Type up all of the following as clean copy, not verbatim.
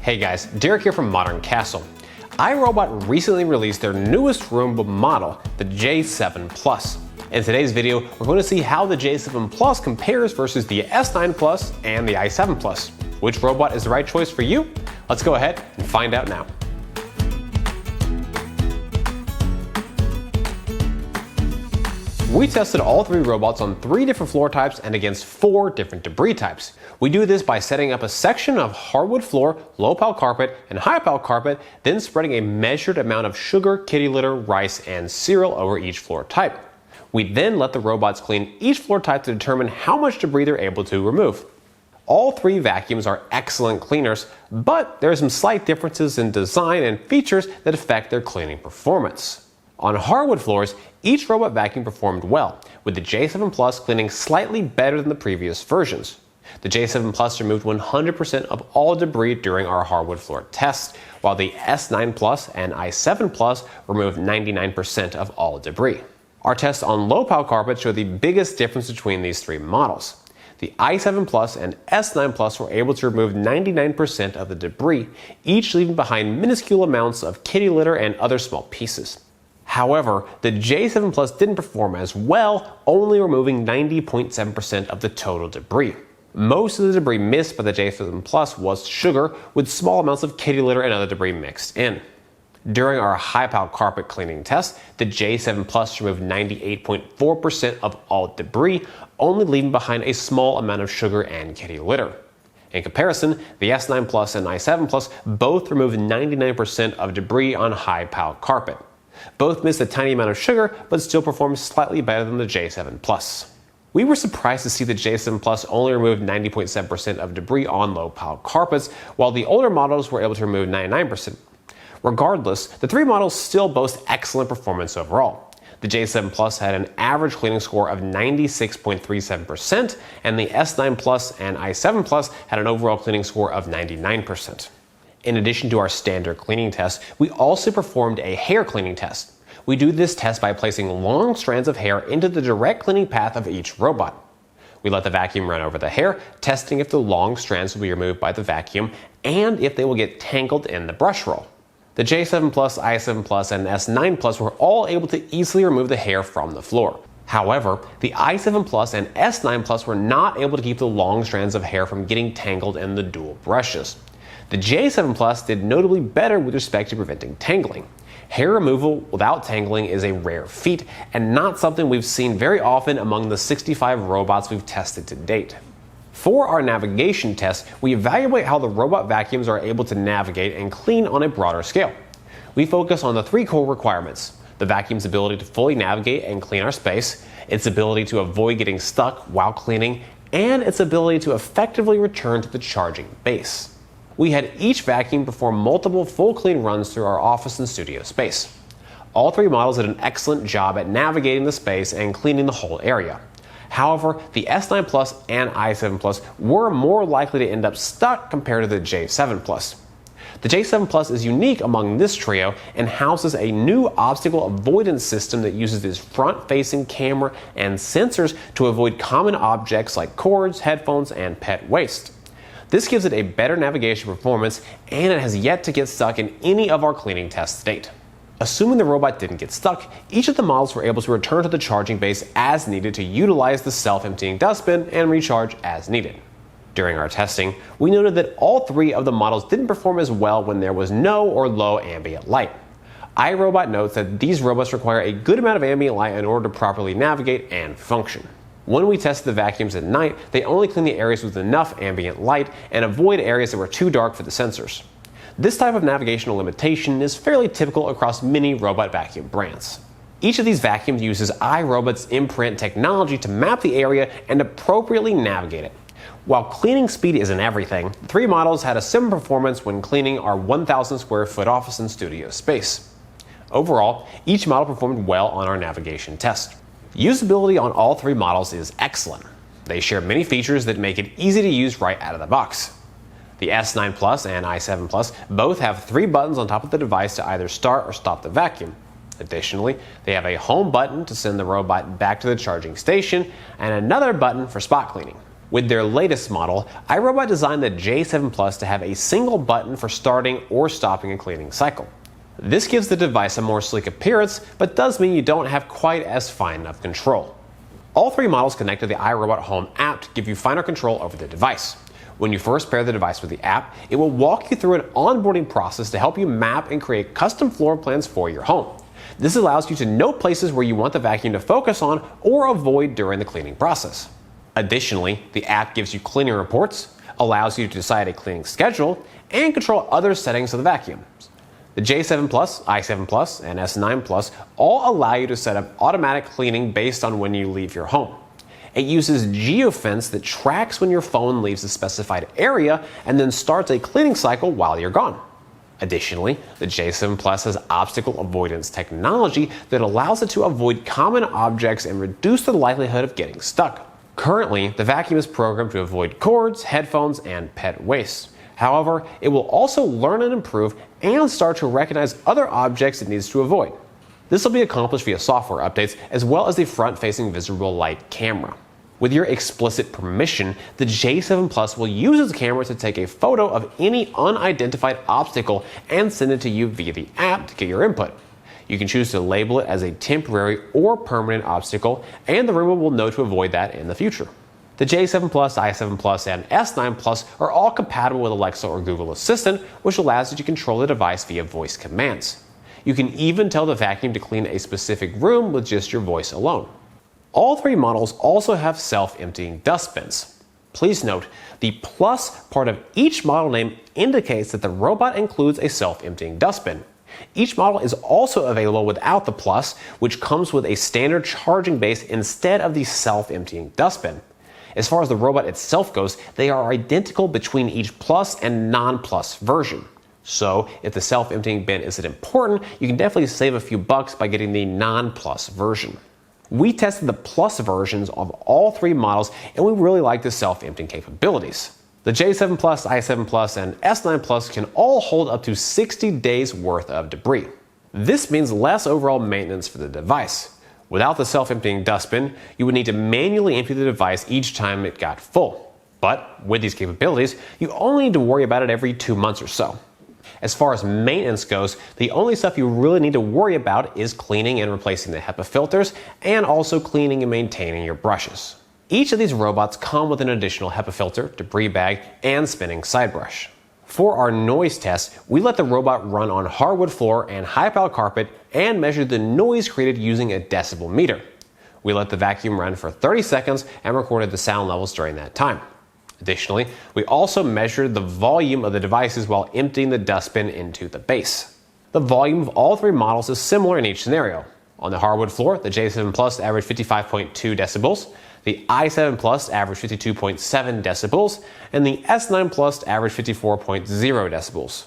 Hey guys, Derek here from Modern Castle. iRobot recently released their newest Roomba model, the J7 Plus. In today's video, we're going to see how the J7 Plus compares versus the S9 Plus and the i7 Plus. Which robot is the right choice for you? Let's go ahead and find out now. We tested all three robots on 3 different floor types and against 4 different debris types. We do this by setting up a section of hardwood floor, low pile carpet, and high pile carpet, then spreading a measured amount of sugar, kitty litter, rice, and cereal over each floor type. We then let the robots clean each floor type to determine how much debris they're able to remove. All 3 vacuums are excellent cleaners, but there are some slight differences in design and features that affect their cleaning performance. On hardwood floors, each robot vacuum performed well, with the J7 Plus cleaning slightly better than the previous versions. The J7 Plus removed 100% of all debris during our hardwood floor test, while the S9 Plus and i7 Plus removed 99% of all debris. Our tests on low pile carpet show the biggest difference between these 3 models. The i7 Plus and S9 Plus were able to remove 99% of the debris, each leaving behind minuscule amounts of kitty litter and other small pieces. However, the J7 Plus didn't perform as well, only removing 90.7% of the total debris. Most of the debris missed by the J7 Plus was sugar, with small amounts of kitty litter and other debris mixed in. During our high pile carpet cleaning test, the J7 Plus removed 98.4% of all debris, only leaving behind a small amount of sugar and kitty litter. In comparison, the S9 Plus and i7 Plus both removed 99% of debris on high pile carpet. Both missed a tiny amount of sugar, but still performed slightly better than the J7 Plus. We were surprised to see the J7 Plus only removed 90.7% of debris on low pile carpets, while the older models were able to remove 99%. Regardless, the 3 models still boast excellent performance overall. The J7 Plus had an average cleaning score of 96.37%, and the S9 Plus and i7 Plus had an overall cleaning score of 99%. In addition to our standard cleaning test, we also performed a hair cleaning test. We do this test by placing long strands of hair into the direct cleaning path of each robot. We let the vacuum run over the hair, testing if the long strands will be removed by the vacuum and if they will get tangled in the brush roll. The J7 Plus, i7 Plus, and S9 Plus were all able to easily remove the hair from the floor. However, the i7 Plus and S9 Plus were not able to keep the long strands of hair from getting tangled in the dual brushes. The J7 Plus did notably better with respect to preventing tangling. Hair removal without tangling is a rare feat and not something we've seen very often among the 65 robots we've tested to date. For our navigation test, we evaluate how the robot vacuums are able to navigate and clean on a broader scale. We focus on the 3 core requirements: the vacuum's ability to fully navigate and clean our space, its ability to avoid getting stuck while cleaning, and its ability to effectively return to the charging base. We had each vacuum perform multiple full clean runs through our office and studio space. All 3 models did an excellent job at navigating the space and cleaning the whole area. However, the S9 Plus and i7 Plus were more likely to end up stuck compared to the J7 Plus. The J7 Plus is unique among this trio and houses a new obstacle avoidance system that uses this front-facing camera and sensors to avoid common objects like cords, headphones, and pet waste. This gives it a better navigation performance, and it has yet to get stuck in any of our cleaning tests to date. Assuming the robot didn't get stuck, each of the models were able to return to the charging base as needed to utilize the self-emptying dustbin and recharge as needed. During our testing, we noted that all 3 of the models didn't perform as well when there was no or low ambient light. iRobot notes that these robots require a good amount of ambient light in order to properly navigate and function. When we tested the vacuums at night, they only clean the areas with enough ambient light and avoid areas that were too dark for the sensors. This type of navigational limitation is fairly typical across many robot vacuum brands. Each of these vacuums uses iRobot's imprint technology to map the area and appropriately navigate it. While cleaning speed isn't everything, the 3 models had a similar performance when cleaning our 1,000 square foot office and studio space. Overall, each model performed well on our navigation test. Usability on all 3 models is excellent. They share many features that make it easy to use right out of the box. The S9 Plus and i7 Plus both have 3 buttons on top of the device to either start or stop the vacuum. Additionally, they have a home button to send the robot back to the charging station and another button for spot cleaning. With their latest model, iRobot designed the J7 Plus to have a single button for starting or stopping a cleaning cycle. This gives the device a more sleek appearance, but does mean you don't have quite as fine of control. All three models connect to the iRobot Home app to give you finer control over the device. When you first pair the device with the app, it will walk you through an onboarding process to help you map and create custom floor plans for your home. This allows you to know places where you want the vacuum to focus on or avoid during the cleaning process. Additionally, the app gives you cleaning reports, allows you to decide a cleaning schedule, and control other settings of the vacuum. The J7 Plus, i7 Plus, and S9 Plus all allow you to set up automatic cleaning based on when you leave your home. It uses geofence that tracks when your phone leaves a specified area and then starts a cleaning cycle while you're gone. Additionally, the J7 Plus has obstacle avoidance technology that allows it to avoid common objects and reduce the likelihood of getting stuck. Currently, the vacuum is programmed to avoid cords, headphones, and pet waste. However, it will also learn and improve and start to recognize other objects it needs to avoid. This will be accomplished via software updates as well as the front-facing visible light camera. With your explicit permission, the J7 Plus will use its camera to take a photo of any unidentified obstacle and send it to you via the app to get your input. You can choose to label it as a temporary or permanent obstacle, and the Roomba will know to avoid that in the future. The J7 Plus, i7 Plus, and S9 Plus are all compatible with Alexa or Google Assistant, which allows you to control the device via voice commands. You can even tell the vacuum to clean a specific room with just your voice alone. All three models also have self-emptying dustbins. Please note, the Plus part of each model name indicates that the robot includes a self-emptying dustbin. Each model is also available without the Plus, which comes with a standard charging base instead of the self-emptying dustbin. As far as the robot itself goes, they are identical between each Plus and non-Plus version. So, if the self-emptying bin isn't important, you can definitely save a few bucks by getting the non-Plus version. We tested the Plus versions of all three models, and we really like the self-emptying capabilities. The J7 Plus, i7 Plus, and S9 Plus can all hold up to 60 days worth of debris. This means less overall maintenance for the device. Without the self-emptying dustbin, you would need to manually empty the device each time it got full. But with these capabilities, you only need to worry about it every 2 months or so. As far as maintenance goes, the only stuff you really need to worry about is cleaning and replacing the HEPA filters, and also cleaning and maintaining your brushes. Each of these robots come with an additional HEPA filter, debris bag, and spinning side brush. For our noise test, we let the robot run on hardwood floor and high-power carpet and measured the noise created using a decibel meter. We let the vacuum run for 30 seconds and recorded the sound levels during that time. Additionally, we also measured the volume of the devices while emptying the dustbin into the base. The volume of all three models is similar in each scenario. On the hardwood floor, the J7 Plus averaged 55.2 decibels, the i7 Plus averaged 52.7 decibels, and the S9 Plus averaged 54.0 decibels.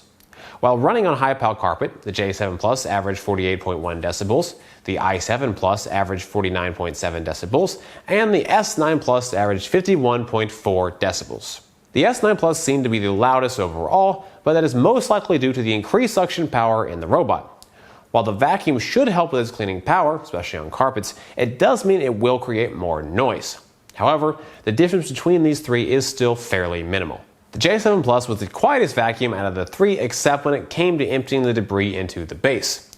While running on high-power carpet, the J7 Plus averaged 48.1 decibels, the i7 Plus averaged 49.7 decibels, and the S9 Plus averaged 51.4 decibels. The S9 Plus seemed to be the loudest overall, but that is most likely due to the increased suction power in the robot. While the vacuum should help with its cleaning power, especially on carpets, it does mean it will create more noise. However, the difference between these three is still fairly minimal. The J7 Plus was the quietest vacuum out of the three except when it came to emptying the debris into the base.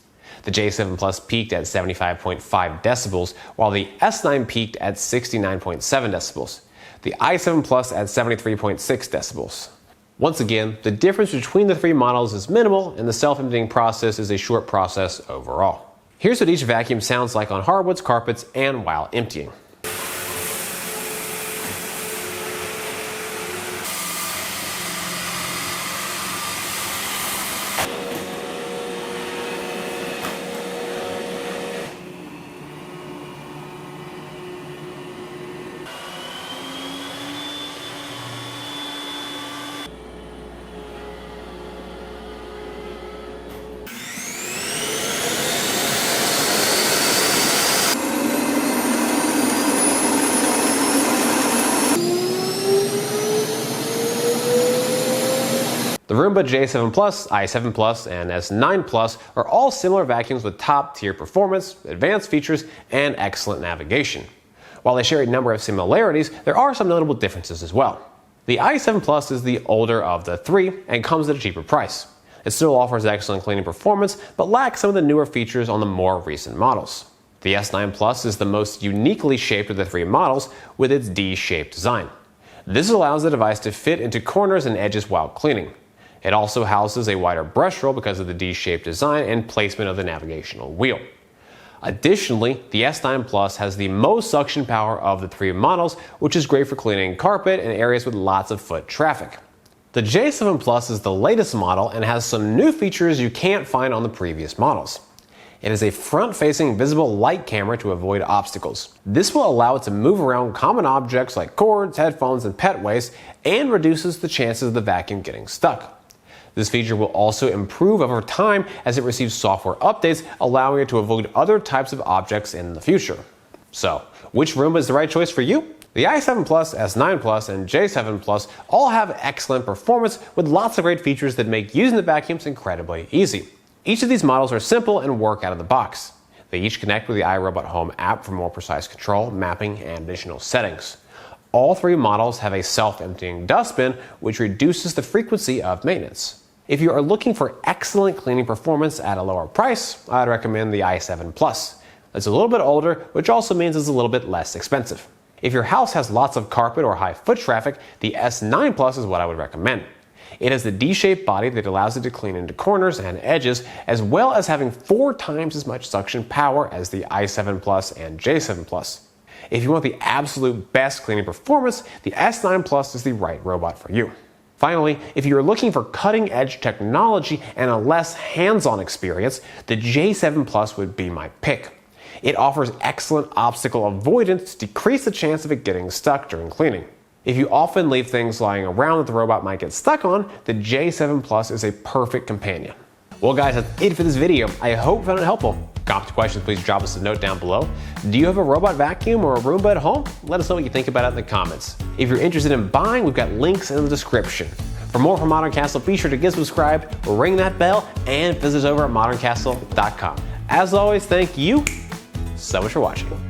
The J7 Plus peaked at 75.5 decibels, while the S9 peaked at 69.7 decibels. The i7 Plus at 73.6 decibels. Once again, the difference between the three models is minimal, and the self-emptying process is a short process overall. Here's what each vacuum sounds like on hardwoods, carpets, and while emptying. The Roomba J7 Plus, i7 Plus, and S9 Plus are all similar vacuums with top-tier performance, advanced features, and excellent navigation. While they share a number of similarities, there are some notable differences as well. The i7 Plus is the older of the three and comes at a cheaper price. It still offers excellent cleaning performance, but lacks some of the newer features on the more recent models. The S9 Plus is the most uniquely shaped of the three models with its D-shaped design. This allows the device to fit into corners and edges while cleaning. It also houses a wider brush roll because of the D-shaped design and placement of the navigational wheel. Additionally, the S9 Plus has the most suction power of the three models, which is great for cleaning carpet and areas with lots of foot traffic. The J7 Plus is the latest model and has some new features you can't find on the previous models. It is a front-facing visible light camera to avoid obstacles. This will allow it to move around common objects like cords, headphones, and pet waste, and reduces the chances of the vacuum getting stuck. This feature will also improve over time as it receives software updates, allowing it to avoid other types of objects in the future. So, which Roomba is the right choice for you? The i7 Plus, S9 Plus, and J7 Plus all have excellent performance with lots of great features that make using the vacuums incredibly easy. Each of these models are simple and work out of the box. They each connect with the iRobot Home app for more precise control, mapping, and additional settings. All three models have a self-emptying dustbin, which reduces the frequency of maintenance. If you are looking for excellent cleaning performance at a lower price, I'd recommend the i7 Plus. It's a little bit older, which also means it's a little bit less expensive. If your house has lots of carpet or high foot traffic, the S9 Plus is what I would recommend. It has the D-shaped body that allows it to clean into corners and edges, as well as having 4 times as much suction power as the i7 Plus and J7 Plus. If you want the absolute best cleaning performance, the S9 Plus is the right robot for you. Finally, if you're looking for cutting-edge technology and a less hands-on experience, the J7 Plus would be my pick. It offers excellent obstacle avoidance to decrease the chance of it getting stuck during cleaning. If you often leave things lying around that the robot might get stuck on, the J7 Plus is a perfect companion. Well guys, that's it for this video. I hope you found it helpful. Comment questions, please drop us a note down below. Do you have a robot vacuum or a Roomba at home? Let us know what you think about it in the comments. If you're interested in buying, we've got links in the description. For more from Modern Castle, be sure to get subscribed, ring that bell, and visit us over at moderncastle.com. As always, thank you so much for watching.